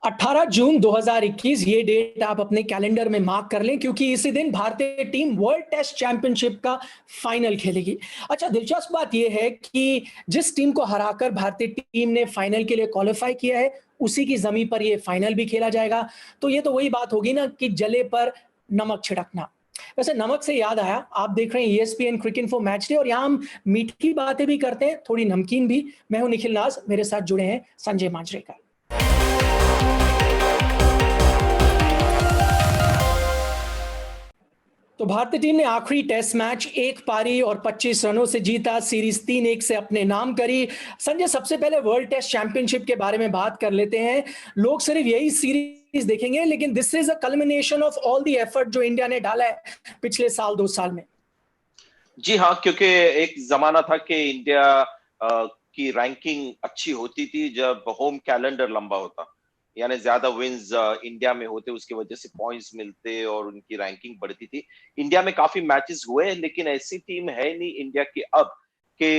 18 जून 2021 ये डेट आप अपने कैलेंडर में मार्क कर लें, क्योंकि इसी दिन भारतीय टीम वर्ल्ड टेस्ट चैंपियनशिप का फाइनल खेलेगी। अच्छा, दिलचस्प बात यह है कि जिस टीम को हराकर भारतीय टीम ने फाइनल के लिए क्वालिफाई किया है, उसी की जमीन पर ये फाइनल भी खेला जाएगा। तो ये तो वही बात होगी ना कि जले पर नमक छिड़कना। वैसे नमक से याद आया, आप देख रहे हैं ESPN cricket info match day, और यहाँ हम मीठी बातें भी करते हैं, थोड़ी नमकीन भी। मैं हूं निखिल नाज, मेरे साथ जुड़े हैं संजय मांजरेकर। तो भारतीय टीम ने आखिरी टेस्ट मैच एक पारी और 25 रनों से जीता, सीरीज 3-1 से अपने नाम करी। संजय, सबसे पहले वर्ल्ड टेस्ट चैंपियनशिप के बारे में बात कर लेते हैं। लोग सिर्फ यही सीरीज देखेंगे, लेकिन this is a culmination of all the effort जो इंडिया ने डाला है पिछले साल 2 साल में। जी हाँ, क्योंकि एक जमाना था कि इंडिया की रैंकिंग अच्छी होती थी जब होम कैलेंडर लंबा होता, यानी ज्यादा विन्स इंडिया में होते, उसकी वजह से पॉइंट्स मिलते और उनकी रैंकिंग बढ़ती थी। इंडिया में काफी मैचेस हुए, लेकिन ऐसी टीम है नहीं इंडिया की अब कि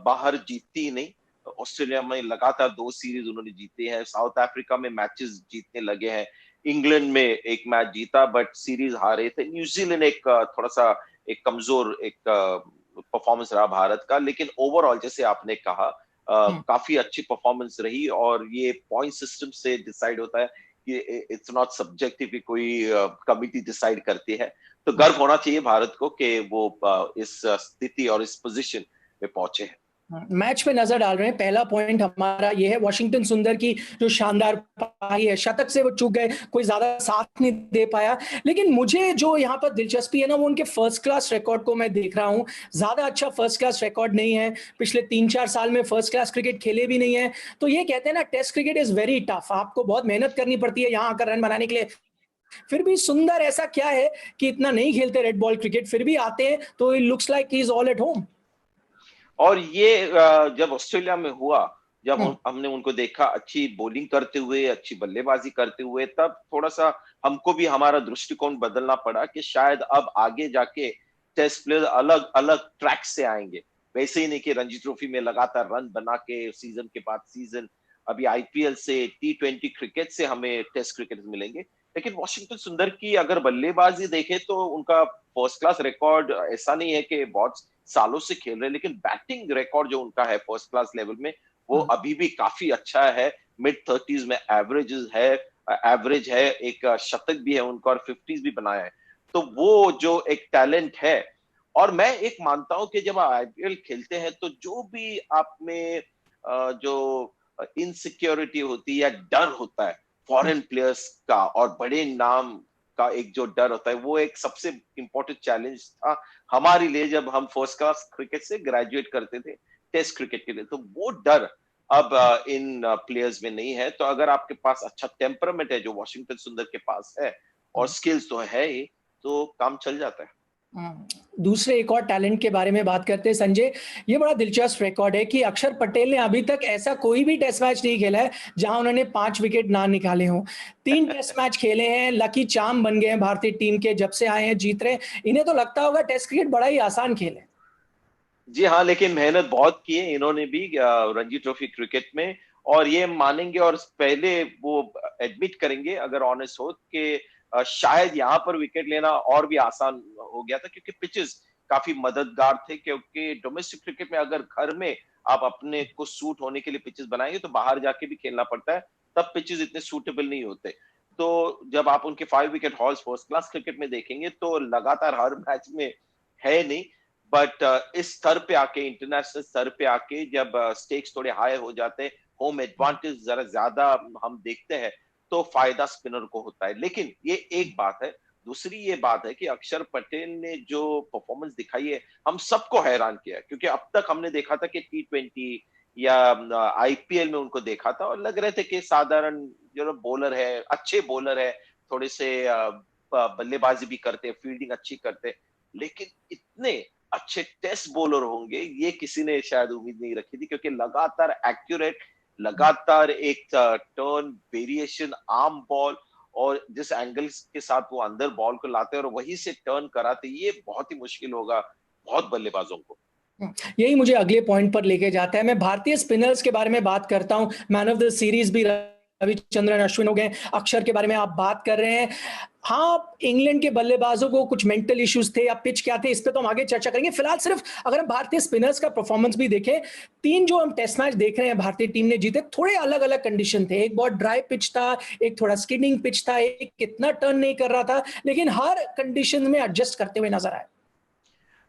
बाहर जीतती ही नहीं। ऑस्ट्रेलिया में लगातार 2 सीरीज उन्होंने जीते हैं, साउथ अफ्रीका में मैचेस जीतने लगे हैं, इंग्लैंड में एक मैच जीता बट सीरीज हारे थे, न्यूजीलैंड एक थोड़ा सा एक कमजोर एक परफॉर्मेंस रहा भारत का, लेकिन ओवरऑल जैसे आपने कहा काफी अच्छी परफॉर्मेंस रही। और ये पॉइंट सिस्टम से डिसाइड होता है कि इट्स नॉट सब्जेक्टिव कि कोई कमिटी डिसाइड करती है। तो गर्व होना चाहिए भारत को कि वो इस स्थिति और इस पोजीशन में पहुंचे हैं। मैच पे नजर डाल रहे हैं, पहला पॉइंट हमारा ये है वाशिंगटन सुंदर की जो शानदार पारी है, शतक से वो चूक गए, कोई ज्यादा साथ नहीं दे पाया। लेकिन मुझे जो यहाँ पर दिलचस्पी है ना, वो उनके फर्स्ट क्लास रिकॉर्ड को मैं देख रहा हूँ। ज्यादा अच्छा फर्स्ट क्लास रिकॉर्ड नहीं है, पिछले 3-4 साल में फर्स्ट क्लास क्रिकेट खेले भी नहीं है। तो ये कहते हैं ना, test cricket is very tough, आपको बहुत मेहनत करनी पड़ती है यहाँ आकर रन बनाने के लिए। फिर भी सुंदर ऐसा क्या है कि इतना नहीं खेलते रेड बॉल क्रिकेट, फिर भी आते हैं, तो it looks like he is all at home. और ये जब ऑस्ट्रेलिया में हुआ, जब हमने उनको देखा अच्छी बॉलिंग करते हुए, अच्छी बल्लेबाजी करते हुए, तब थोड़ा सा हमको भी हमारा दृष्टिकोण बदलना पड़ा कि शायद अब आगे जाके टेस्ट प्लेयर अलग अलग ट्रैक से आएंगे। वैसे ही नहीं कि रणजी ट्रॉफी में लगातार रन बना के सीजन के बाद सीजन, अभी आईपीएल से T20 क्रिकेट से हमें टेस्ट क्रिकेट मिलेंगे। लेकिन वॉशिंगटन सुंदर की अगर बल्लेबाजी देखें तो उनका फर्स्ट क्लास रिकॉर्ड ऐसा नहीं है कि बहुत सालों से खेल रहे, लेकिन बैटिंग रिकॉर्ड जो उनका है फर्स्ट क्लास लेवल में, वो अभी भी काफी अच्छा है। मिड 30s में एवरेज है, एक शतक भी है उनका और 50s भी बनाया है। तो वो जो एक टैलेंट है। और मैं एक मानता हूं कि जब आईपीएल खेलते हैं तो जो भी आप में जो इनसिक्योरिटी होती है या डर होता है फॉरेन प्लेयर्स का और बड़े नाम का, एक जो डर होता है, वो एक सबसे इंपॉर्टेंट चैलेंज था हमारे लिए जब हम फर्स्ट क्लास क्रिकेट से ग्रेजुएट करते थे टेस्ट क्रिकेट के लिए। तो वो डर अब इन प्लेयर्स में नहीं है। तो अगर आपके पास अच्छा टेम्परामेंट है जो वॉशिंगटन सुंदर के पास है और स्किल्स तो है ही, तो काम चल जाता है। दूसरे एक और टैलेंट के बारे में बात करते हैं संजय। ये बड़ा दिलचस्प रिकॉर्ड है कि अक्षर पटेल ने अभी तक ऐसा कोई भी टेस्ट मैच नहीं खेला है जहां उन्होंने 5 विकेट ना निकाले हों। 3 टेस्ट मैच खेले हैं, लकी चार्म बन गए हैं भारतीय टीम के, जब से आए हैं जीत रहे हैं। इन्हें तो लगता होगा टेस्ट क्रिकेट बड़ा ही आसान खेल है। जी हाँ, लेकिन मेहनत बहुत की है इन्होंने भी रणजी ट्रॉफी क्रिकेट में। और ये मानेंगे और पहले वो एडमिट करेंगे अगर ऑनेस्ट हो कि शायद यहाँ पर विकेट लेना और भी आसान हो गया था, क्योंकि पिचेस काफी मददगार थे। क्योंकि डोमेस्टिक क्रिकेट में अगर घर में आप अपने को सूट होने के लिए पिचेस बनाएंगे तो बाहर जाके भी खेलना पड़ता है, तब पिचेस इतने सूटेबल नहीं होते। तो जब आप उनके 5 wicket halls first class cricket में देखेंगे तो लगातार हर मैच में है नहीं, बट इस स्तर पे आके, इंटरनेशनल स्तर पे आके, जब स्टेक्स थोड़े हाई हो जाते हैं, होम एडवांटेज जरा ज्यादा हम देखते हैं, तो फायदा स्पिनर को होता है। लेकिन ये एक बात है। दूसरी ये बात है कि अक्षर पटेल ने जो परफॉर्मेंस दिखाई है, हम सबको हैरान किया है। क्योंकि अब तक हमने देखा था कि T20 या आईपीएल में उनको देखा था और लग रहे थे कि साधारण जो बॉलर है, अच्छे बॉलर है, थोड़े से बल्लेबाजी भी करते, फील्डिंग अच्छी करते, लेकिन इतने अच्छे टेस्ट बॉलर होंगे ये किसी ने शायद उम्मीद नहीं रखी थी। क्योंकि लगातार एक्यूरेट, लगातार एक टर्न वेरिएशन, आर्म बॉल, और जिस एंगल के साथ वो अंदर बॉल को लाते और वहीं से टर्न कराते, ये बहुत ही मुश्किल होगा बहुत बल्लेबाजों को। यही मुझे अगले पॉइंट पर लेके जाता है। मैं भारतीय स्पिनर्स के बारे में बात करता हूं, मैन ऑफ द सीरीज भी रविचंद्रन अश्विन हो गए, अक्षर के बारे में आप बात कर रहे हैं। हाँ, इंग्लैंड के बल्लेबाजों को कुछ मेंटल इश्यूज थे या पिच क्या थे, इस पे तो हम आगे चर्चा करेंगे। फिलहाल सिर्फ अगर हम भारतीय स्पिनर्स का परफॉर्मेंस भी देखें, 3 जो हम टेस्ट मैच देख रहे हैं भारतीय टीम ने जीते, थोड़े अलग-अलग कंडीशन थे। एक बहुत ड्राई पिच था, एक थोड़ा स्किडिंग पिच था, एक इतना टर्न नहीं कर रहा था, लेकिन हर कंडीशन में एडजस्ट करते हुए नजर आए।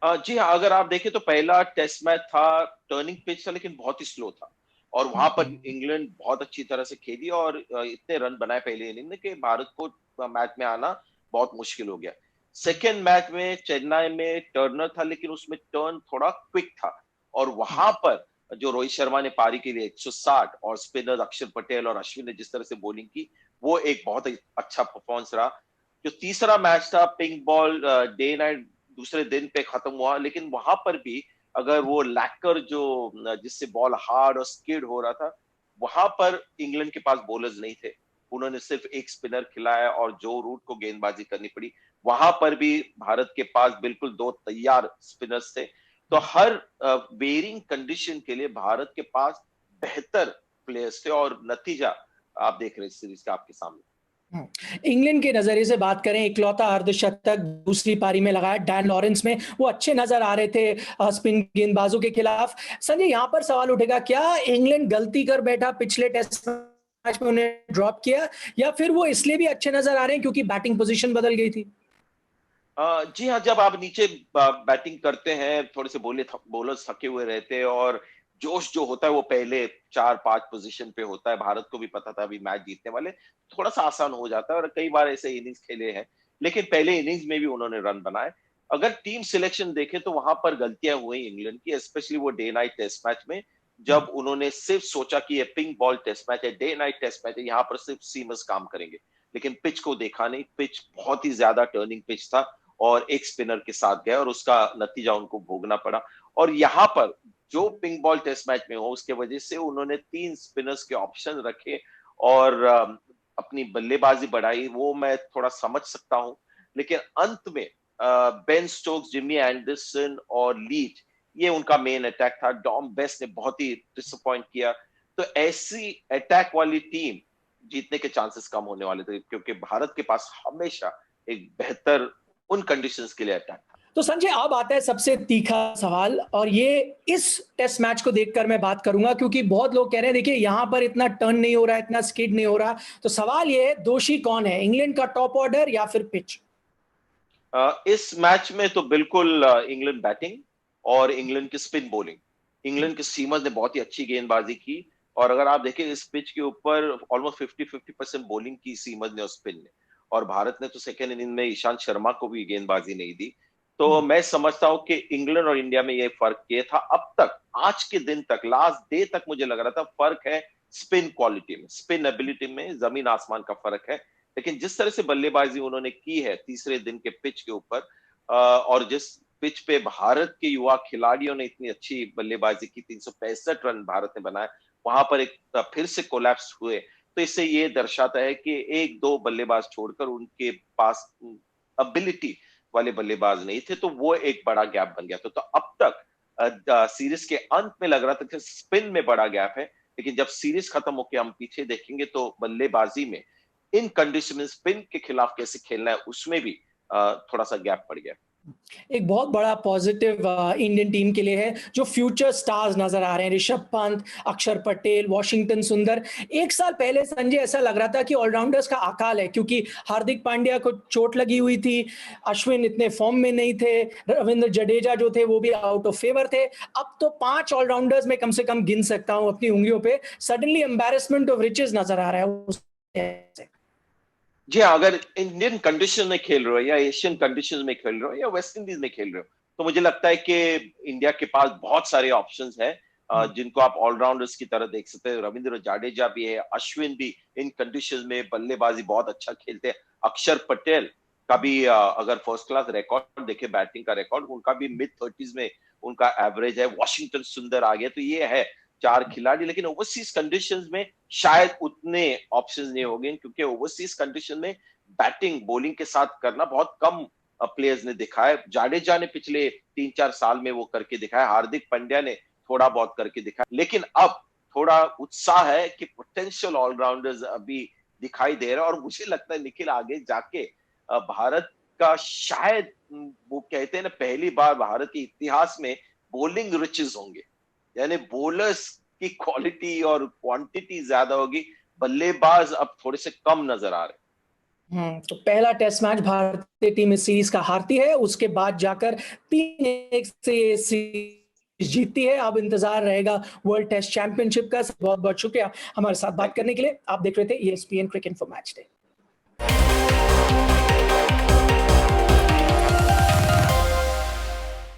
जी हाँ, अगर आप देखें तो पहला टेस्ट मैच था, टर्निंग पिच था लेकिन बहुत ही स्लो था और वहां पर इंग्लैंड बहुत अच्छी तरह से खेली और इतने रन बनाए पहले इनिंग में कि भारत को मैच में आना बहुत मुश्किल हो गया। सेकेंड मैच में चेन्नई में टर्नर था लेकिन उसमें टर्न थोड़ा क्विक था और वहां पर जो रोहित शर्मा ने पारी के लिए 160 और स्पिनर अक्षर पटेल और अश्विन ने जिस तरह से बॉलिंग की, वो एक बहुत ही अच्छा परफॉर्मेंस रहा। जो तीसरा मैच था पिंक बॉल डे नाइट दूसरे दिन पे खत्म हुआ, लेकिन वहां पर भी अगर वो लैकर जो जिससे बॉल हार्ड और स्किड हो रहा था, वहां पर इंग्लैंड के पास बॉलर्स नहीं थे। उन्होंने सिर्फ एक स्पिनर खिलाया और जो रूट को गेंदबाजी करनी पड़ी, वहां पर भी भारत के पास बिल्कुल 2 तैयार स्पिनर्स थे। तो हर वेरिंग कंडीशन के लिए भारत के पास बेहतर प्लेयर्स थे और नतीजा आप देख रहे हैं सीरीज का आपके सामने। इंग्लैंड के नजरिए से बात करें, इकलौता अर्धशतक दूसरी पारी में लगाया डैन लॉरेंस में, वो अच्छे नजर आ रहे थे स्पिन गेंदबाजों के खिलाफ। संजय, यहां पर सवाल उठेगा, क्या इंग्लैंड गलती कर बैठा पिछले टेस्ट मैच में उन्हें ड्रॉप किया, या फिर वो इसलिए भी अच्छे नजर आ रहे हैं क्योंकि बैटिंग पोजीशन बदल गई थी? जी हाँ, जब आप नीचे बैटिंग करते हैं, थोड़े से बॉलर्स थके हुए रहते हैं और जोश जो होता है वो पहले 4-5 पोजीशन पे होता है। भारत को भी पता था अभी मैच जीतने वाले, थोड़ा सा आसान हो जाता है और कई बार ऐसे इनिंग्स खेले हैं, लेकिन पहले इनिंग्स में भी उन्होंने रन बनाए। अगर टीम सिलेक्शन देखें तो वहां पर गलतियां हुई इंग्लैंड की, स्पेशली वो डे नाइट टेस्ट मैच में, जब उन्होंने सिर्फ सोचा कि ये पिंक बॉल टेस्ट मैच है, डे नाइट टेस्ट मैच है, यहाँ पर सिर्फ सीमर्स काम करेंगे, लेकिन पिच को देखा नहीं। पिच बहुत ही ज्यादा टर्निंग पिच था और एक स्पिनर के साथ गया और उसका नतीजा उनको भोगना पड़ा। और यहाँ पर जो पिंक बॉल टेस्ट मैच में हो उसके वजह से उन्होंने 3 स्पिनर्स के ऑप्शन रखे और अपनी बल्लेबाजी बढ़ाई, वो मैं थोड़ा समझ सकता हूं। लेकिन अंत में बेन स्टोक्स, जिमी एंडरसन और लीच, ये उनका मेन अटैक था। डॉम बेस्ट ने बहुत ही डिसअपॉइंट किया। तो ऐसी अटैक वाली टीम जीतने के चांसेस कम होने वाले थे क्योंकि भारत के पास हमेशा एक बेहतर उन कंडीशंस के लिए अटैक था। तो संजय, अब आता है सबसे तीखा सवाल, और ये इस टेस्ट मैच को देखकर मैं बात करूंगा क्योंकि बहुत लोग कह रहे हैं देखिए यहां पर इतना टर्न नहीं हो रहा है, इतना स्किड नहीं हो रहा। तो सवाल ये है, दोषी कौन है, इंग्लैंड का टॉप ऑर्डर या फिर पिच? इस मैच में तो बिल्कुल इंग्लैंड बैटिंग और इंग्लैंड की स्पिन बॉलिंग। इंग्लैंड के सीमर्स ने बहुत ही अच्छी गेंदबाजी की और अगर आप देखें इस पिच के ऊपर ऑलमोस्ट 50-50% बॉलिंग की सीमर्स ने और स्पिन ने। और भारत ने तो सेकेंड इनिंग में ईशांत शर्मा को भी गेंदबाजी नहीं दी। तो मैं समझता हूं कि इंग्लैंड और इंडिया में यह फर्क ये था अब तक, आज के दिन तक, लास्ट डे तक मुझे लग रहा था फर्क है स्पिन क्वालिटी में, स्पिन एबिलिटी में जमीन आसमान का फर्क है। लेकिन जिस तरह से बल्लेबाजी उन्होंने की है तीसरे दिन के पिच के ऊपर और जिस पिच पे भारत के युवा खिलाड़ियों ने इतनी अच्छी बल्लेबाजी की, 365 रन भारत ने बनाए, वहां पर एक फिर से कोलैप्स हुए। तो इससे ये दर्शाता है कि एक दो बल्लेबाज छोड़कर उनके पास एबिलिटी वाले बल्लेबाज नहीं थे, तो वो एक बड़ा गैप बन गया। तो अब तक सीरीज के अंत में लग रहा था कि स्पिन में बड़ा गैप है, लेकिन जब सीरीज खत्म होकर हम पीछे देखेंगे तो बल्लेबाजी में इन कंडीशन में स्पिन के खिलाफ कैसे खेलना है उसमें भी थोड़ा सा गैप पड़ गया। एक बहुत बड़ा पॉजिटिव इंडियन टीम के लिए है, जो फ्यूचर स्टार्स नजर आ रहे हैं, ऋषभ पंत, अक्षर पटेल, वॉशिंगटन सुंदर। एक साल पहले संजय ऐसा लग रहा था कि ऑलराउंडर्स का अकाल है क्योंकि हार्दिक पांड्या को चोट लगी हुई थी, अश्विन इतने फॉर्म में नहीं थे, रविंद्र जडेजा जो थे वो भी आउट ऑफ फेवर थे। अब तो 5 ऑलराउंडर्स में कम से कम गिन सकता हूं अपनी उंगलियों पे। सडनली एम्बैरेसमेंट ऑफ रिचेस नजर आ रहा है। जी हाँ, अगर इंडियन कंडीशन में खेल रहे हो या एशियन कंडीशन में खेल रहे हो या वेस्ट इंडीज में खेल रहे हो, तो मुझे लगता है कि इंडिया के पास बहुत सारे ऑप्शंस हैं जिनको आप ऑलराउंडर्स की तरह देख सकते हैं। रविंद्र जाडेजा भी है, अश्विन भी इन कंडीशन में बल्लेबाजी बहुत अच्छा खेलते हैं। अक्षर पटेल का भी अगर फर्स्ट क्लास रिकॉर्ड देखे, बैटिंग का रिकॉर्ड, उनका भी मिड 30s में उनका एवरेज है। वॉशिंगटन सुंदर आ गया, तो ये है 4 खिलाड़ी। लेकिन ओवरसीज कंडीशंस में शायद उतने ऑप्शंस नहीं होंगे क्योंकि ओवरसीज कंडीशन में बैटिंग बॉलिंग के साथ करना बहुत कम प्लेयर्स ने दिखाया। जाडेजा ने पिछले 3-4 साल में वो करके दिखाया, हार्दिक पांड्या ने थोड़ा बहुत करके दिखाया। लेकिन अब थोड़ा उत्साह है कि पोटेंशियल ऑलराउंडर्स अभी दिखाई दे रहा है, और मुझे लगता है निखिल आगे जाके भारत का शायद वो कहते हैं ना, पहली बार भारत के इतिहास में बॉलिंग रिचेस होंगे, यानी बॉलर्स की क्वालिटी और क्वांटिटी ज्यादा होगी, बल्लेबाज अब थोड़े से कम नजर आ रहे हैं। तो पहला टेस्ट मैच भारतीय टीम इस सीरीज का हारती है, उसके बाद जाकर 3-1 से ये सीरीज जीतती है। अब इंतजार रहेगा वर्ल्ड टेस्ट चैंपियनशिप का। बहुत बहुत शुक्रिया हमारे साथ बात थैंक यू। करने के लिए। आप देख रहे थे ESPN cricket info match day.